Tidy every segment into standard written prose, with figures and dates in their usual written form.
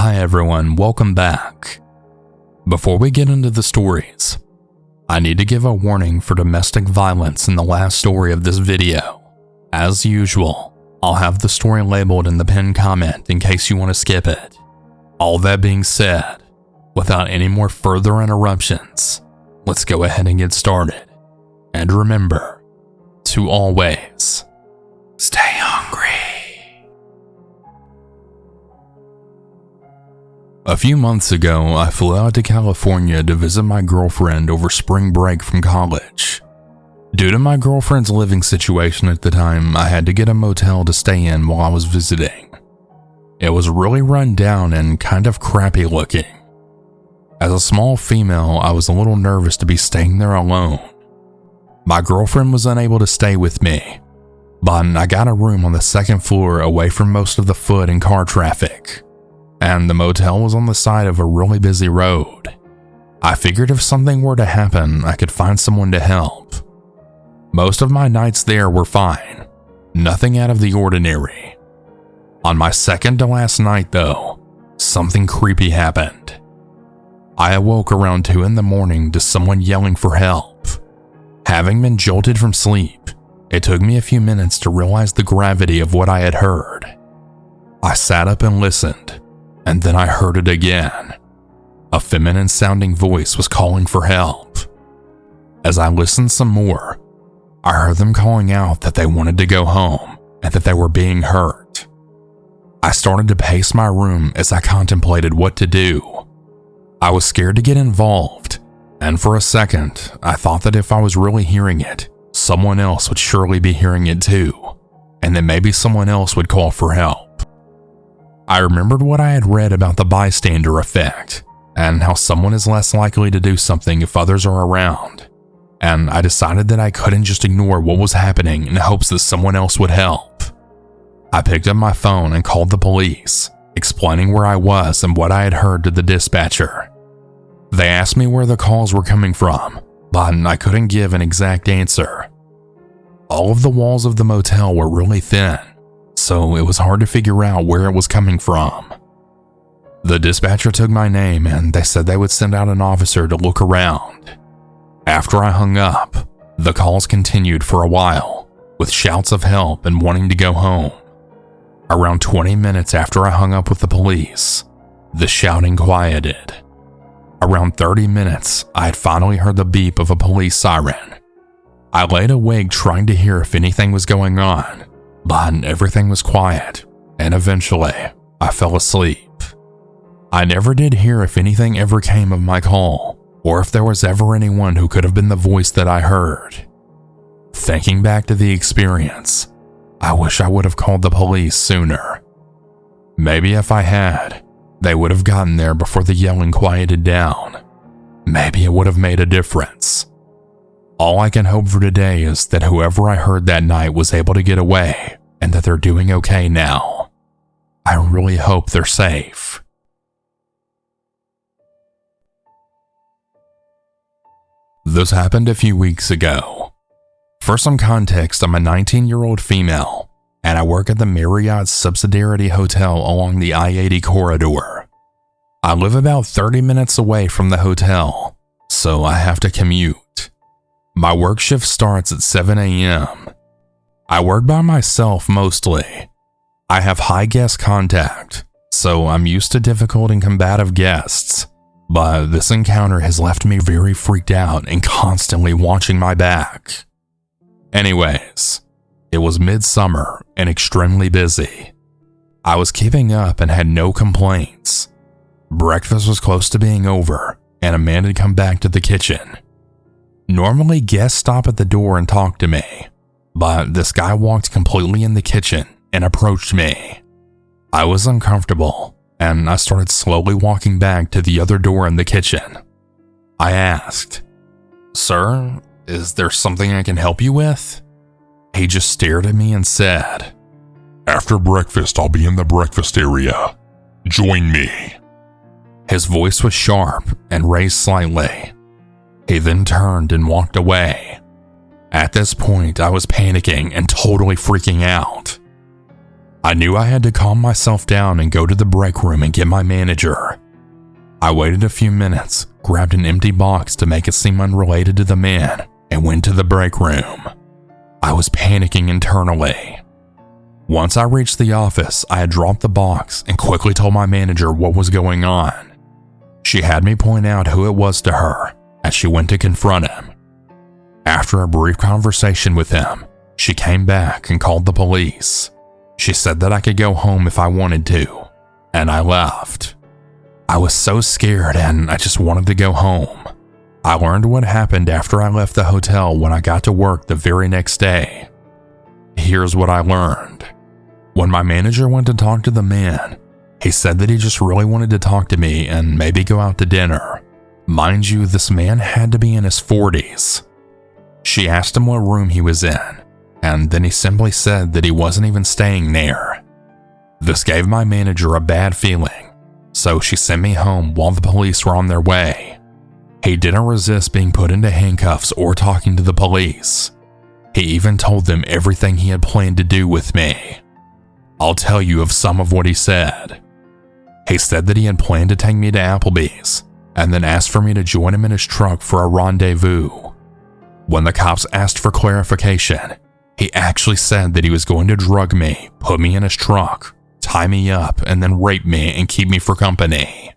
Hi everyone, welcome back. Before we get into the stories, I need to give a warning for domestic violence in the last story of this video. As usual, I'll have the story labeled in the pinned comment in case you want to skip it. All that being said, without any more further interruptions, let's go ahead and get started. And remember to always stay hungry. A few months ago, I flew out to California to visit my girlfriend over spring break from college. Due to my girlfriend's living situation at the time, I had to get a motel to stay in while I was visiting. It was really run down and kind of crappy looking. As a small female, I was a little nervous to be staying there alone. My girlfriend was unable to stay with me, but I got a room on the second floor away from most of the foot and car traffic. And the motel was on the side of a really busy road. I figured if something were to happen, I could find someone to help. Most of my nights there were fine, nothing out of the ordinary. On my second to last night though, something creepy happened. I awoke around 2 a.m. to someone yelling for help. Having been jolted from sleep, it took me a few minutes to realize the gravity of what I had heard. I sat up and listened. And then I heard it again. A feminine sounding voice was calling for help. As I listened some more, I heard them calling out that they wanted to go home and that they were being hurt. I started to pace my room as I contemplated what to do. I was scared to get involved, and for a second, I thought that if I was really hearing it, someone else would surely be hearing it too, and that maybe someone else would call for help. I remembered what I had read about the bystander effect and how someone is less likely to do something if others are around, and I decided that I couldn't just ignore what was happening in hopes that someone else would help. I picked up my phone and called the police, explaining where I was and what I had heard to the dispatcher. They asked me where the calls were coming from, but I couldn't give an exact answer. All of the walls of the motel were really thin, so it was hard to figure out where it was coming from. The dispatcher took my name and they said they would send out an officer to look around. After I hung up, the calls continued for a while, with shouts of help and wanting to go home. Around 20 minutes after I hung up with the police, the shouting quieted. Around 30 minutes, I had finally heard the beep of a police siren. I laid awake trying to hear if anything was going on, but everything was quiet, and eventually, I fell asleep. I never did hear if anything ever came of my call, or if there was ever anyone who could have been the voice that I heard. Thinking back to the experience, I wish I would have called the police sooner. Maybe if I had, they would have gotten there before the yelling quieted down. Maybe it would have made a difference. All I can hope for today is that whoever I heard that night was able to get away and that they're doing okay now. I really hope they're safe. This happened a few weeks ago. For some context, I'm a 19-year-old female, and I work at the Marriott Subsidiarity Hotel along the I-80 corridor. I live about 30 minutes away from the hotel, so I have to commute. My work shift starts at 7 a.m. I work by myself mostly. I have high guest contact, so I'm used to difficult and combative guests, but this encounter has left me very freaked out and constantly watching my back. Anyways, it was midsummer and extremely busy. I was keeping up and had no complaints. Breakfast was close to being over, and a man had come back to the kitchen. Normally, guests stop at the door and talk to me, but this guy walked completely in the kitchen and approached me. I was uncomfortable, and I started slowly walking back to the other door in the kitchen. I asked, "Sir, is there something I can help you with?" He just stared at me and said, "After breakfast, I'll be in the breakfast area. Join me." His voice was sharp and raised slightly. He then turned and walked away. At this point, I was panicking and totally freaking out. I knew I had to calm myself down and go to the break room and get my manager. I waited a few minutes, grabbed an empty box to make it seem unrelated to the man, and went to the break room. I was panicking internally. Once I reached the office, I had dropped the box and quickly told my manager what was going on. She had me point out who it was to her as she went to confront him. After a brief conversation with him, she came back and called the police. She said that I could go home if I wanted to, and I left. I was so scared and I just wanted to go home. I learned what happened after I left the hotel when I got to work the very next day. Here's what I learned. When my manager went to talk to the man, he said that he just really wanted to talk to me and maybe go out to dinner. Mind you, this man had to be in his 40s. She asked him what room he was in, and then he simply said that he wasn't even staying there. This gave my manager a bad feeling, so she sent me home while the police were on their way. He didn't resist being put into handcuffs or talking to the police. He even told them everything he had planned to do with me. I'll tell you of some of what he said. He said that he had planned to take me to Applebee's and then asked for me to join him in his truck for a rendezvous. When the cops asked for clarification, he actually said that he was going to drug me, put me in his truck, tie me up, and then rape me and keep me for company.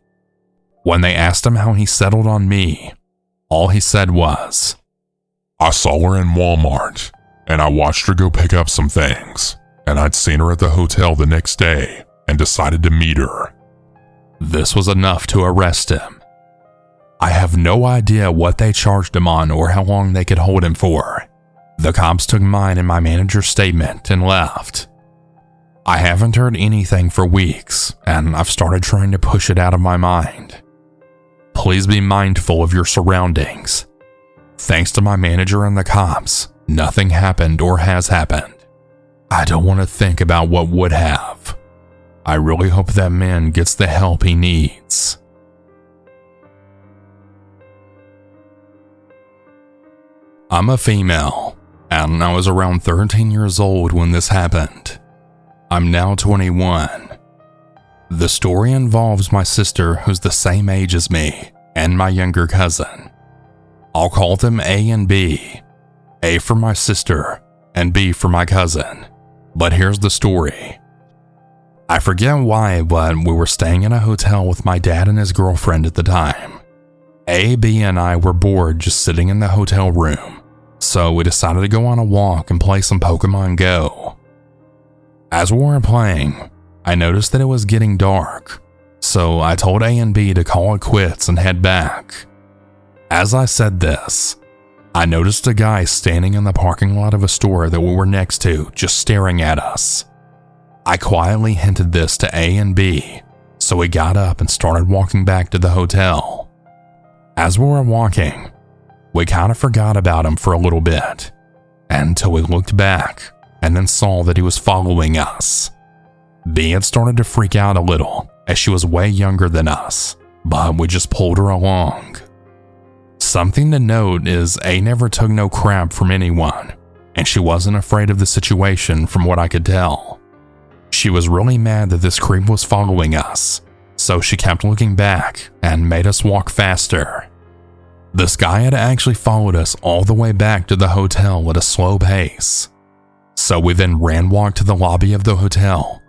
When they asked him how he settled on me, all he said was, I saw her in Walmart, and I watched her go pick up some things, and I'd seen her at the hotel the next day and decided to meet her. This was enough to arrest him. I have no idea what they charged him on or how long they could hold him for. The cops took mine and my manager's statement and left. I haven't heard anything for weeks, and I've started trying to push it out of my mind. Please be mindful of your surroundings. Thanks to my manager and the cops, nothing happened or has happened. I don't want to think about what would have. I really hope that man gets the help he needs. I'm a female, and I was around 13 years old when this happened. I'm now 21. The story involves my sister, who's the same age as me, and my younger cousin. I'll call them A and B. A for my sister, and B for my cousin. But here's the story. I forget why, but we were staying in a hotel with my dad and his girlfriend at the time. A, B, and I were bored just sitting in the hotel room, so we decided to go on a walk and play some Pokemon Go. As we were playing, I noticed that it was getting dark, so I told A and B to call it quits and head back. As I said this, I noticed a guy standing in the parking lot of a store that we were next to, just staring at us. I quietly hinted this to A and B, so we got up and started walking back to the hotel. As we were walking, we kind of forgot about him for a little bit, until we looked back and then saw that he was following us. B had started to freak out a little, as she was way younger than us, but we just pulled her along. Something to note is A never took no crap from anyone, and she wasn't afraid of the situation from what I could tell. She was really mad that this creep was following us, so she kept looking back and made us walk faster. This guy had actually followed us all the way back to the hotel at a slow pace. So we then walked to the lobby of the hotel,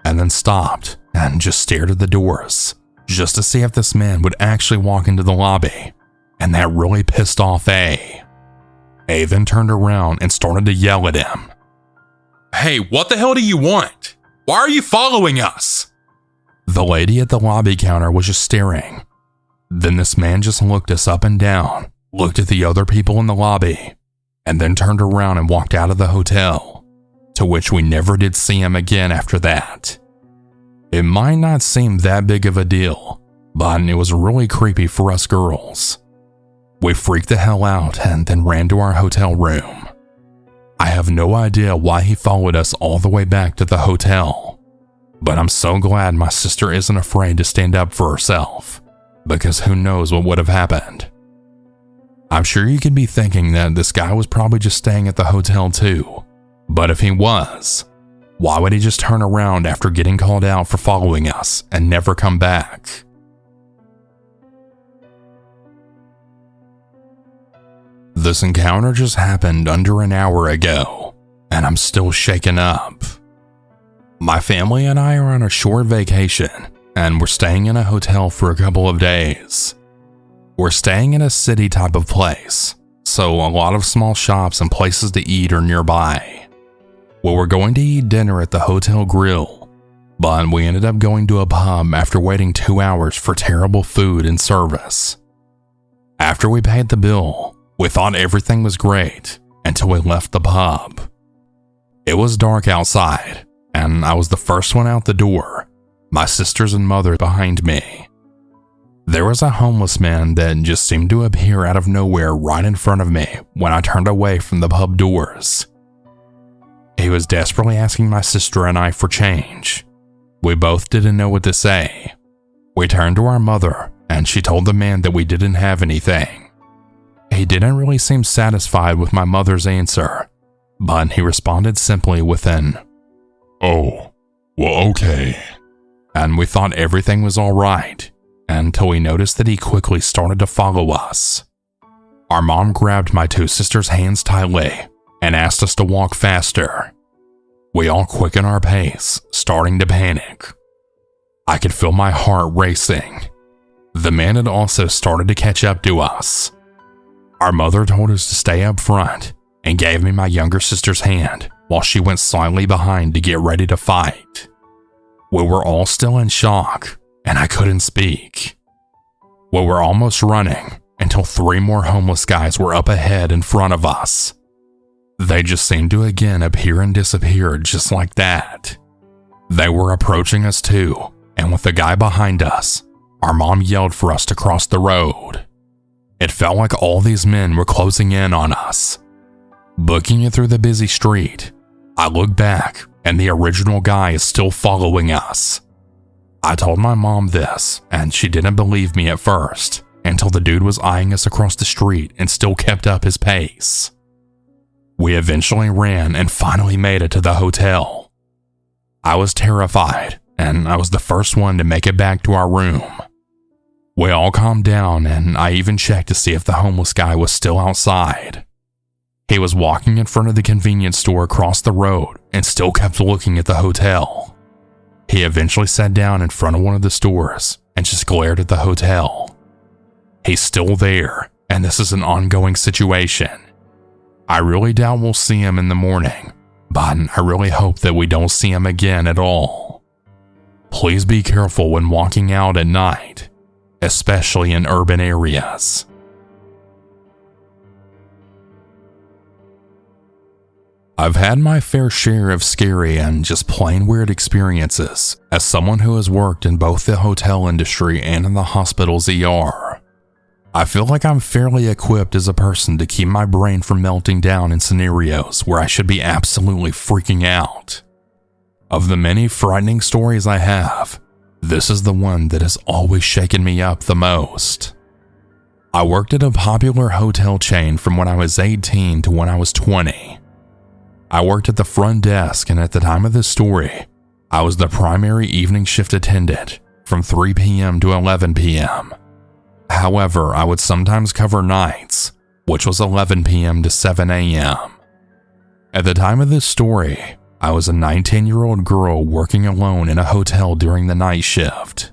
and then stopped and just stared at the doors, just to see if this man would actually walk into the lobby, and that really pissed off A. A then turned around and started to yell at him. "Hey, what the hell do you want? Why are you following us?" The lady at the lobby counter was just staring. Then this man just looked us up and down, looked at the other people in the lobby, and then turned around and walked out of the hotel, to which we never did see him again after that. It might not seem that big of a deal, but it was really creepy for us girls. We freaked the hell out and then ran to our hotel room. I have no idea why he followed us all the way back to the hotel, but I'm so glad my sister isn't afraid to stand up for herself, because who knows what would have happened. I'm sure you could be thinking that this guy was probably just staying at the hotel too, but if he was, Why would he just turn around after getting called out for following us and never come back? This encounter just happened under an hour ago, and I'm still shaken up. My family and I are on a short vacation, and we're staying in a hotel for a couple of days. We're staying in a city type of place, so a lot of small shops and places to eat are nearby. We were going to eat dinner at the hotel grill, but we ended up going to a pub after waiting 2 hours for terrible food and service. After we paid the bill, we thought everything was great until we left the pub. It was dark outside, and I was the first one out the door, my sisters and mother behind me. There was a homeless man that just seemed to appear out of nowhere right in front of me when I turned away from the pub doors. He was desperately asking my sister and I for change. We both didn't know what to say. We turned to our mother, and she told the man that we didn't have anything. He didn't really seem satisfied with my mother's answer, but he responded simply with an, "Oh, well, okay." And we thought everything was all right, until we noticed that he quickly started to follow us. Our mom grabbed my 2 sisters' hands tightly and asked us to walk faster. We all quickened our pace, starting to panic. I could feel my heart racing. The man had also started to catch up to us. Our mother told us to stay up front and gave me my younger sister's hand while she went slightly behind to get ready to fight. We were all still in shock, and I couldn't speak. We were almost running until 3 more homeless guys were up ahead in front of us. They just seemed to again appear and disappear just like that. They were approaching us too, and with the guy behind us, our mom yelled for us to cross the road. It felt like all these men were closing in on us. Booking it through the busy street, I looked back and the original guy is still following us. I told my mom this, and she didn't believe me at first, until the dude was eyeing us across the street and still kept up his pace. We eventually ran and finally made it to the hotel. I was terrified, and I was the first one to make it back to our room. We all calmed down, and I even checked to see if the homeless guy was still outside. He was walking in front of the convenience store across the road and still kept looking at the hotel. He eventually sat down in front of one of the stores and just glared at the hotel. He's still there, and this is an ongoing situation. I really doubt we'll see him in the morning, but I really hope that we don't see him again at all. Please be careful when walking out at night, especially in urban areas. I've had my fair share of scary and just plain weird experiences as someone who has worked in both the hotel industry and in the hospital's ER. I feel like I'm fairly equipped as a person to keep my brain from melting down in scenarios where I should be absolutely freaking out. Of the many frightening stories I have, this is the one that has always shaken me up the most. I worked at a popular hotel chain from when I was 18 to when I was 20. I worked at the front desk, and at the time of this story, I was the primary evening shift attendant from 3 p.m. to 11 p.m. However, I would sometimes cover nights, which was 11 p.m. to 7 a.m. At the time of this story, I was a 19-year-old girl working alone in a hotel during the night shift.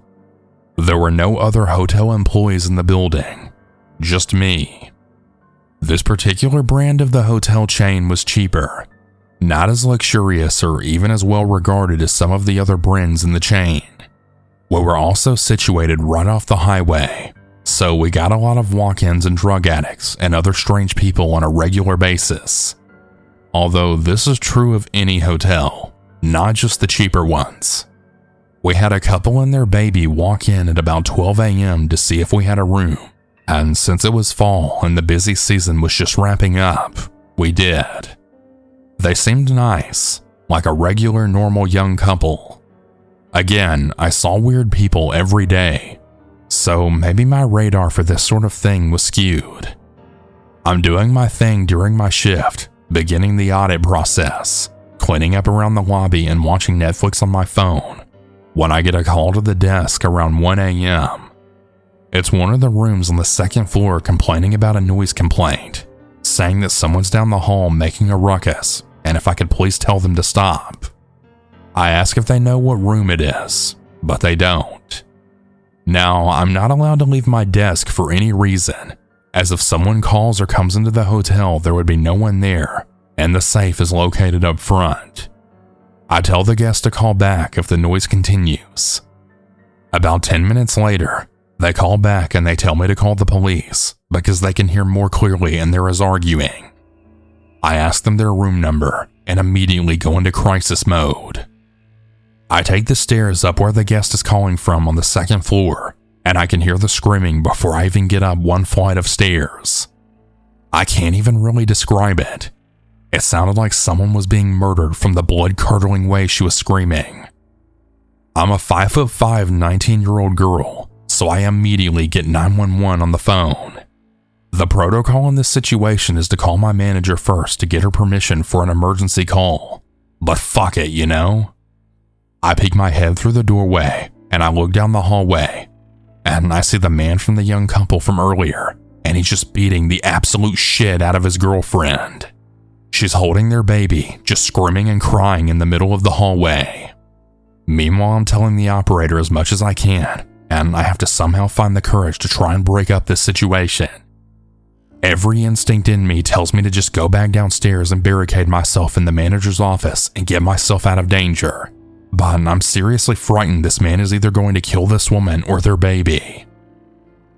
There were no other hotel employees in the building, just me. This particular brand of the hotel chain was cheaper, not as luxurious or even as well regarded as some of the other brands in the chain. We were also situated right off the highway, so we got a lot of walk-ins and drug addicts and other strange people on a regular basis. Although this is true of any hotel, not just the cheaper ones. We had a couple and their baby walk in at about 12 a.m. to see if we had a room, and since it was fall and the busy season was just wrapping up, we did. They seemed nice, like a regular normal young couple. Again, I saw weird people every day, so maybe my radar for this sort of thing was skewed. I'm doing my thing during my shift, beginning the audit process, cleaning up around the lobby and watching Netflix on my phone when I get a call to the desk around 1 a.m. It's one of the rooms on the second floor complaining about a noise complaint, saying that someone's down the hall making a ruckus and if I could please tell them to stop. I ask if they know what room it is, but they don't. Now, I'm not allowed to leave my desk for any reason, as if someone calls or comes into the hotel, there would be no one there, and the safe is located up front. I tell the guest to call back if the noise continues. About 10 minutes later, they call back and they tell me to call the police because they can hear more clearly and there is arguing. I ask them their room number and immediately go into crisis mode. I take the stairs up where the guest is calling from on the second floor, and I can hear the screaming before I even get up one flight of stairs. I can't even really describe it. It sounded like someone was being murdered from the blood-curdling way she was screaming. I'm a 5'5", 19-year-old girl, so I immediately get 911 on the phone. The protocol in this situation is to call my manager first to get her permission for an emergency call. But fuck it, you know? I peek my head through the doorway, and I look down the hallway, and I see the man from the young couple from earlier, and he's just beating the absolute shit out of his girlfriend. She's holding their baby, just screaming and crying in the middle of the hallway. Meanwhile, I'm telling the operator as much as I can, and I have to somehow find the courage to try and break up this situation. Every instinct in me tells me to just go back downstairs and barricade myself in the manager's office and get myself out of danger. But I'm seriously frightened this man is either going to kill this woman or their baby.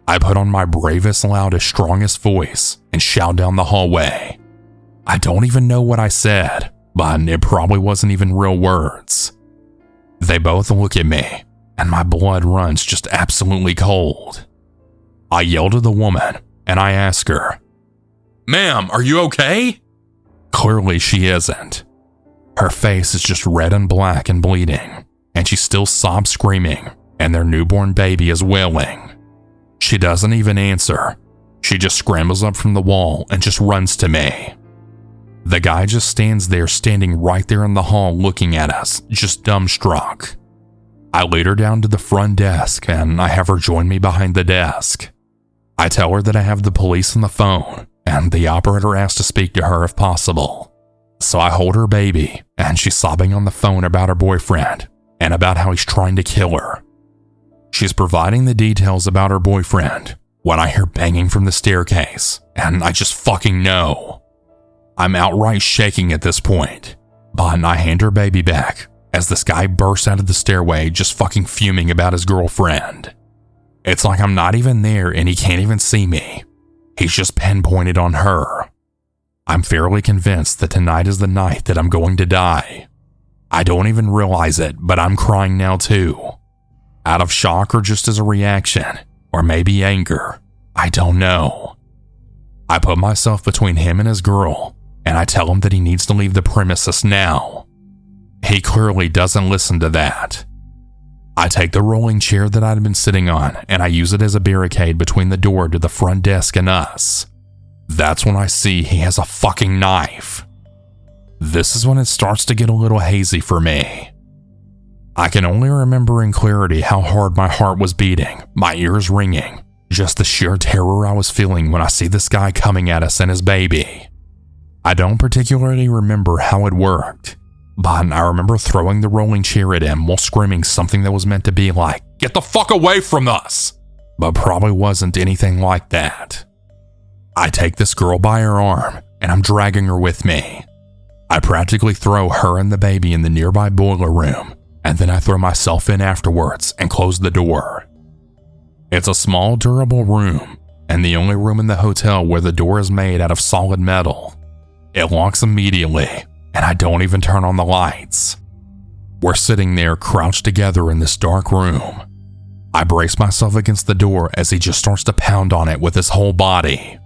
I put on my bravest, loudest, strongest voice and shout down the hallway. I don't even know what I said, but it probably wasn't even real words. They both look at me, and my blood runs just absolutely cold. I yell to the woman, and I ask her, "Ma'am, are you okay?" Clearly she isn't. Her face is just red and black and bleeding, and she still sobs screaming, and their newborn baby is wailing. She doesn't even answer. She just scrambles up from the wall and just runs to me. The guy just stands there, standing right there in the hall looking at us, just dumbstruck. I lead her down to the front desk and I have her join me behind the desk. I tell her that I have the police on the phone and the operator asked to speak to her if possible. So I hold her baby and she's sobbing on the phone about her boyfriend and about how he's trying to kill her. She's providing the details about her boyfriend when I hear banging from the staircase and I just fucking know. I'm outright shaking at this point, but I hand her baby back as this guy bursts out of the stairway just fucking fuming about his girlfriend. It's like I'm not even there and he can't even see me. He's just pinpointed on her. I'm fairly convinced that tonight is the night that I'm going to die. I don't even realize it, but I'm crying now too. Out of shock or just as a reaction, or maybe anger, I don't know. I put myself between him and his girl, and I tell him that he needs to leave the premises now. He clearly doesn't listen to that. I take the rolling chair that I'd been sitting on and I use it as a barricade between the door to the front desk and us. That's when I see he has a fucking knife. This is when it starts to get a little hazy for me. I can only remember in clarity how hard my heart was beating, my ears ringing, just the sheer terror I was feeling when I see this guy coming at us and his baby. I don't particularly remember how it worked, but I remember throwing the rolling chair at him while screaming something that was meant to be like, "Get the fuck away from us!" but probably wasn't anything like that. I take this girl by her arm and I'm dragging her with me. I practically throw her and the baby in the nearby boiler room, and then I throw myself in afterwards and close the door. It's a small, durable room, and the only room in the hotel where the door is made out of solid metal. It locks immediately, and I don't even turn on the lights. We're sitting there crouched together in this dark room. I brace myself against the door as he just starts to pound on it with his whole body,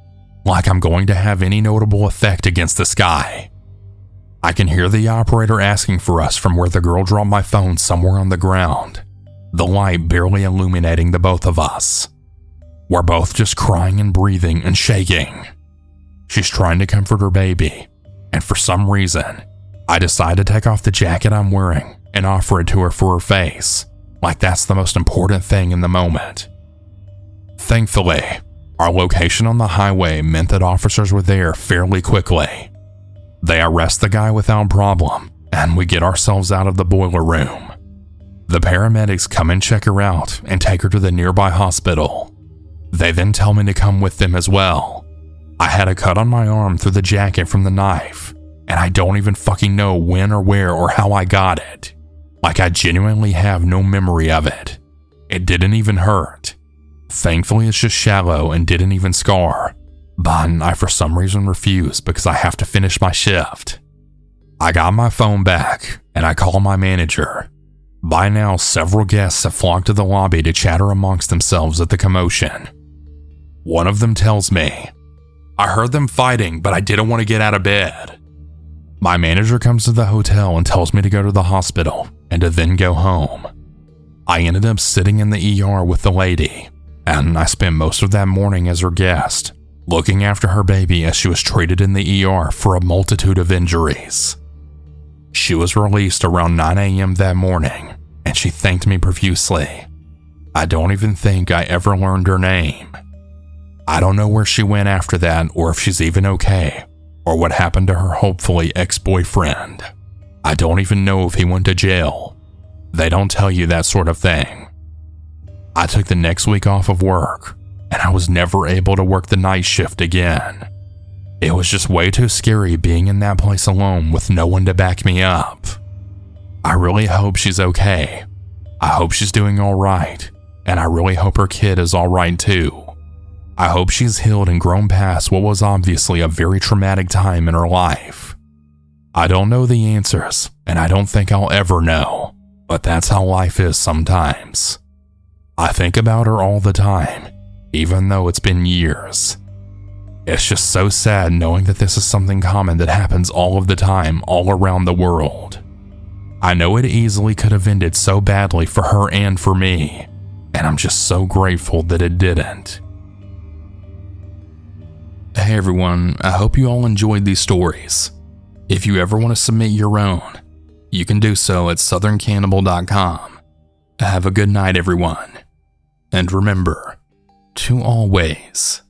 like I'm going to have any notable effect against this guy. I can hear the operator asking for us from where the girl dropped my phone somewhere on the ground, the light barely illuminating the both of us. We're both just crying and breathing and shaking. She's trying to comfort her baby, and for some reason, I decide to take off the jacket I'm wearing and offer it to her for her face, like that's the most important thing in the moment. Thankfully, our location on the highway meant that officers were there fairly quickly. They arrest the guy without problem, and we get ourselves out of the boiler room. The paramedics come and check her out and take her to the nearby hospital. They then tell me to come with them as well. I had a cut on my arm through the jacket from the knife, and I don't even fucking know when or where or how I got it. Like I genuinely have no memory of it. It didn't even hurt. Thankfully it's just shallow and didn't even scar, but I for some reason refused because I have to finish my shift. I got my phone back and I call my manager. By now several guests have flocked to the lobby to chatter amongst themselves at the commotion. One of them tells me, "I heard them fighting, but I didn't want to get out of bed." My manager comes to the hotel and tells me to go to the hospital and to then go home. I ended up sitting in the ER with the lady, and I spent most of that morning as her guest, looking after her baby as she was treated in the ER for a multitude of injuries. She was released around 9 a.m. that morning, and she thanked me profusely. I don't even think I ever learned her name. I don't know where she went after that or if she's even okay, or what happened to her hopefully ex-boyfriend. I don't even know if he went to jail. They don't tell you that sort of thing. I took the next week off of work, and I was never able to work the night shift again. It was just way too scary being in that place alone with no one to back me up. I really hope she's okay. I hope she's doing alright, and I really hope her kid is alright too. I hope she's healed and grown past what was obviously a very traumatic time in her life. I don't know the answers, and I don't think I'll ever know, but that's how life is sometimes. I think about her all the time, even though it's been years. It's just so sad knowing that this is something common that happens all of the time, all around the world. I know it easily could have ended so badly for her and for me, and I'm just so grateful that it didn't. Hey everyone, I hope you all enjoyed these stories. If you ever want to submit your own, you can do so at southerncannibal.com. Have a good night everyone, and remember to always